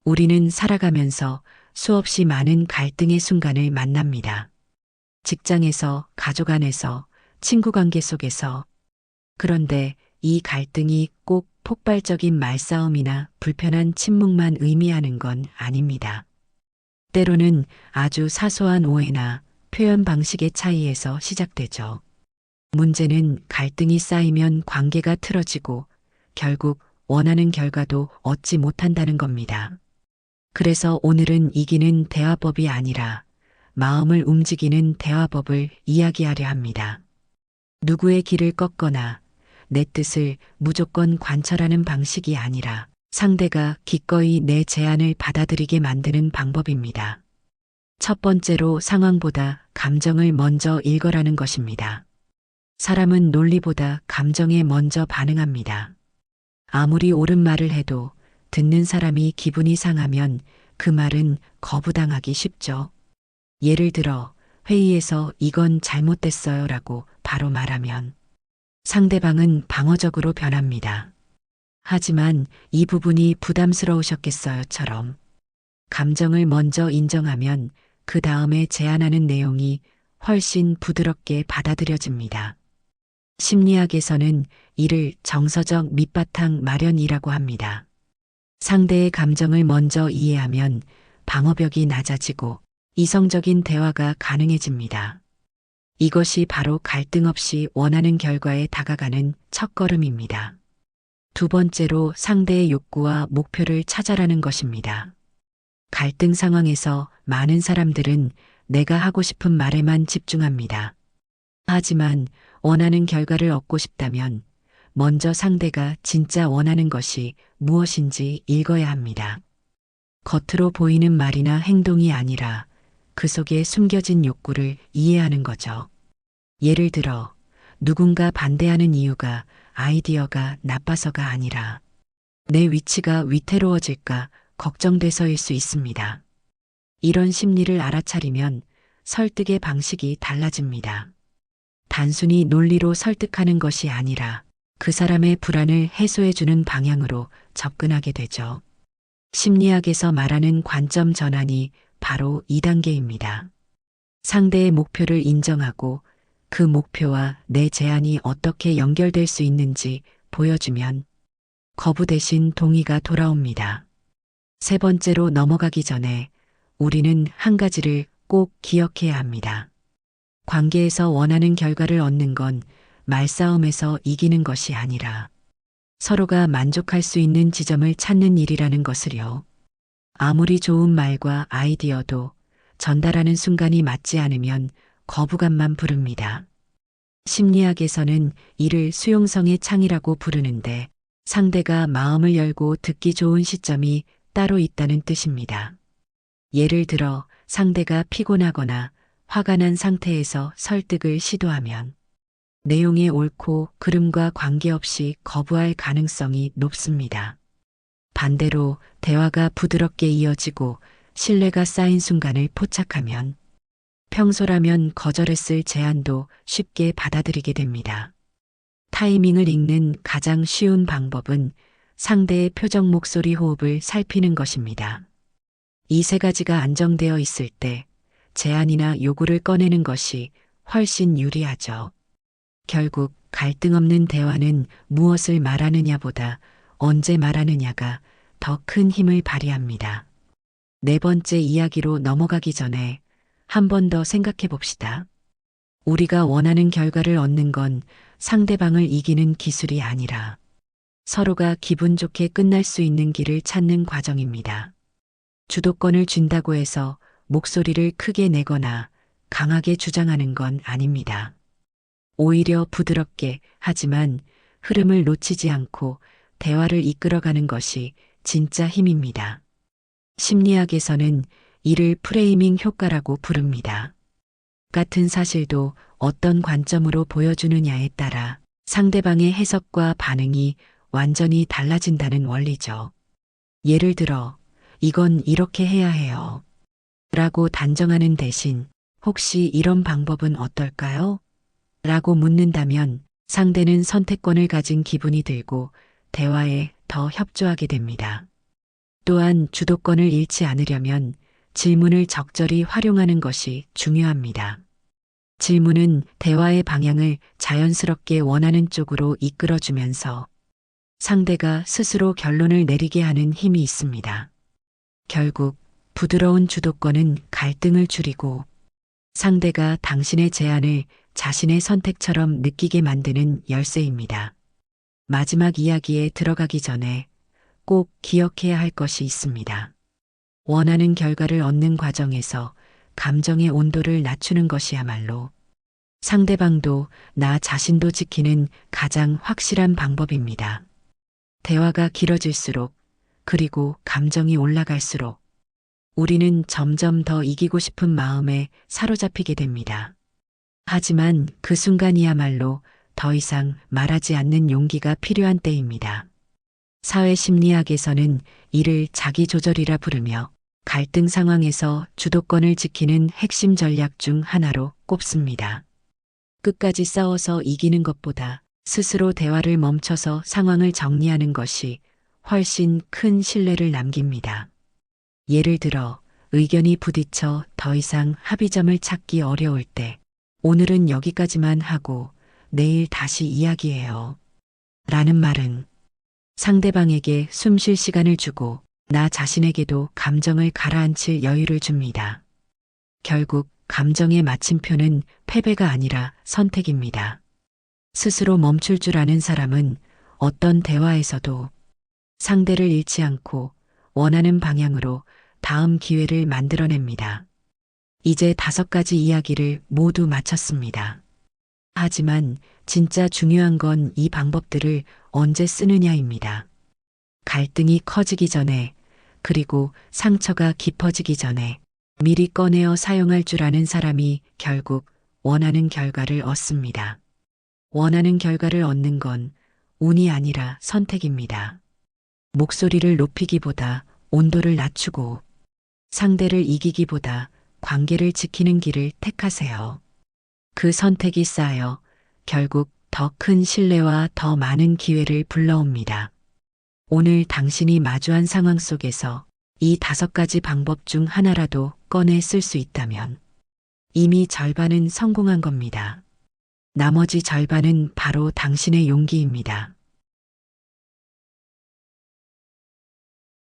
우리는 살아가면서 수없이 많은 갈등의 순간을 만납니다. 직장에서, 가족 안에서, 친구 관계 속에서. 그런데 이 갈등이 꼭 폭발적인 말싸움이나 불편한 침묵만 의미하는 건 아닙니다. 때로는 아주 사소한 오해나 표현 방식의 차이에서 시작되죠. 문제는 갈등이 쌓이면 관계가 틀어지고 결국 원하는 결과도 얻지 못한다는 겁니다. 그래서 오늘은 이기는 대화법이 아니라 마음을 움직이는 대화법을 이야기하려 합니다. 누구의 길을 꺾거나 내 뜻을 무조건 관철하는 방식이 아니라 상대가 기꺼이 내 제안을 받아들이게 만드는 방법입니다. 첫 번째로 상황보다 감정을 먼저 읽어라는 것입니다. 사람은 논리보다 감정에 먼저 반응합니다. 아무리 옳은 말을 해도 듣는 사람이 기분이 상하면 그 말은 거부당하기 쉽죠. 예를 들어 회의에서 이건 잘못됐어요 라고 바로 말하면 상대방은 방어적으로 변합니다. 하지만 이 부분이 부담스러우셨겠어요처럼 감정을 먼저 인정하면 그 다음에 제안하는 내용이 훨씬 부드럽게 받아들여집니다. 심리학에서는 이를 정서적 밑바탕 마련이라고 합니다. 상대의 감정을 먼저 이해하면 방어벽이 낮아지고 이성적인 대화가 가능해집니다. 이것이 바로 갈등 없이 원하는 결과에 다가가는 첫걸음입니다. 두 번째로 상대의 욕구와 목표를 찾아라는 것입니다. 갈등 상황에서 많은 사람들은 내가 하고 싶은 말에만 집중합니다. 하지만 원하는 결과를 얻고 싶다면 먼저 상대가 진짜 원하는 것이 무엇인지 읽어야 합니다. 겉으로 보이는 말이나 행동이 아니라 그 속에 숨겨진 욕구를 이해하는 거죠. 예를 들어 누군가 반대하는 이유가 아이디어가 나빠서가 아니라 내 위치가 위태로워질까 걱정돼서일 수 있습니다. 이런 심리를 알아차리면 설득의 방식이 달라집니다. 단순히 논리로 설득하는 것이 아니라 그 사람의 불안을 해소해주는 방향으로 접근하게 되죠. 심리학에서 말하는 관점 전환이 바로 2단계입니다. 상대의 목표를 인정하고 그 목표와 내 제안이 어떻게 연결될 수 있는지 보여주면 거부 대신 동의가 돌아옵니다. 세 번째로 넘어가기 전에 우리는 한 가지를 꼭 기억해야 합니다. 관계에서 원하는 결과를 얻는 건 말싸움에서 이기는 것이 아니라 서로가 만족할 수 있는 지점을 찾는 일이라는 것을요. 아무리 좋은 말과 아이디어도 전달하는 순간이 맞지 않으면 거부감만 부릅니다. 심리학에서는 이를 수용성의 창이라고 부르는데 상대가 마음을 열고 듣기 좋은 시점이 따로 있다는 뜻입니다. 예를 들어 상대가 피곤하거나 화가 난 상태에서 설득을 시도하면 내용의 옳고 그름과 관계없이 거부할 가능성이 높습니다. 반대로 대화가 부드럽게 이어지고 신뢰가 쌓인 순간을 포착하면 평소라면 거절했을 제안도 쉽게 받아들이게 됩니다. 타이밍을 읽는 가장 쉬운 방법은 상대의 표정, 목소리, 호흡을 살피는 것입니다. 이 세 가지가 안정되어 있을 때 제안이나 요구를 꺼내는 것이 훨씬 유리하죠. 결국 갈등 없는 대화는 무엇을 말하느냐보다 언제 말하느냐가 더 큰 힘을 발휘합니다. 네 번째 이야기로 넘어가기 전에 한 번 더 생각해 봅시다. 우리가 원하는 결과를 얻는 건 상대방을 이기는 기술이 아니라 서로가 기분 좋게 끝날 수 있는 길을 찾는 과정입니다. 주도권을 쥔다고 해서 목소리를 크게 내거나 강하게 주장하는 건 아닙니다. 오히려 부드럽게 하지만 흐름을 놓치지 않고 대화를 이끌어가는 것이 진짜 힘입니다. 심리학에서는 이를 프레이밍 효과라고 부릅니다. 같은 사실도 어떤 관점으로 보여주느냐에 따라 상대방의 해석과 반응이 완전히 달라진다는 원리죠. 예를 들어, 이건 이렇게 해야 해요. 라고 단정하는 대신 혹시 이런 방법은 어떨까요? 라고 묻는다면 상대는 선택권을 가진 기분이 들고 대화에 더 협조하게 됩니다. 또한 주도권을 잃지 않으려면 질문을 적절히 활용하는 것이 중요합니다. 질문은 대화의 방향을 자연스럽게 원하는 쪽으로 이끌어주면서 상대가 스스로 결론을 내리게 하는 힘이 있습니다. 결국 부드러운 주도권은 갈등을 줄이고 상대가 당신의 제안을 자신의 선택처럼 느끼게 만드는 열쇠입니다. 마지막 이야기에 들어가기 전에 꼭 기억해야 할 것이 있습니다. 원하는 결과를 얻는 과정에서 감정의 온도를 낮추는 것이야말로 상대방도 나 자신도 지키는 가장 확실한 방법입니다. 대화가 길어질수록 그리고 감정이 올라갈수록 우리는 점점 더 이기고 싶은 마음에 사로잡히게 됩니다. 하지만 그 순간이야말로 더 이상 말하지 않는 용기가 필요한 때입니다. 사회심리학에서는 이를 자기조절이라 부르며 갈등 상황에서 주도권을 지키는 핵심 전략 중 하나로 꼽습니다. 끝까지 싸워서 이기는 것보다 스스로 대화를 멈춰서 상황을 정리하는 것이 훨씬 큰 신뢰를 남깁니다. 예를 들어 의견이 부딪혀 더 이상 합의점을 찾기 어려울 때 오늘은 여기까지만 하고 내일 다시 이야기해요. 라는 말은 상대방에게 숨 쉴 시간을 주고 나 자신에게도 감정을 가라앉힐 여유를 줍니다. 결국 감정의 마침표는 패배가 아니라 선택입니다. 스스로 멈출 줄 아는 사람은 어떤 대화에서도 상대를 잃지 않고 원하는 방향으로 다음 기회를 만들어냅니다. 이제 5가지 이야기를 모두 마쳤습니다. 하지만 진짜 중요한 건 이 방법들을 언제 쓰느냐입니다. 갈등이 커지기 전에 그리고 상처가 깊어지기 전에 미리 꺼내어 사용할 줄 아는 사람이 결국 원하는 결과를 얻습니다. 원하는 결과를 얻는 건 운이 아니라 선택입니다. 목소리를 높이기보다 온도를 낮추고 상대를 이기기보다 관계를 지키는 길을 택하세요. 그 선택이 쌓여 결국 더 큰 신뢰와 더 많은 기회를 불러옵니다. 오늘 당신이 마주한 상황 속에서 이 5가지 방법 중 하나라도 꺼내 쓸 수 있다면 이미 절반은 성공한 겁니다. 나머지 절반은 바로 당신의 용기입니다.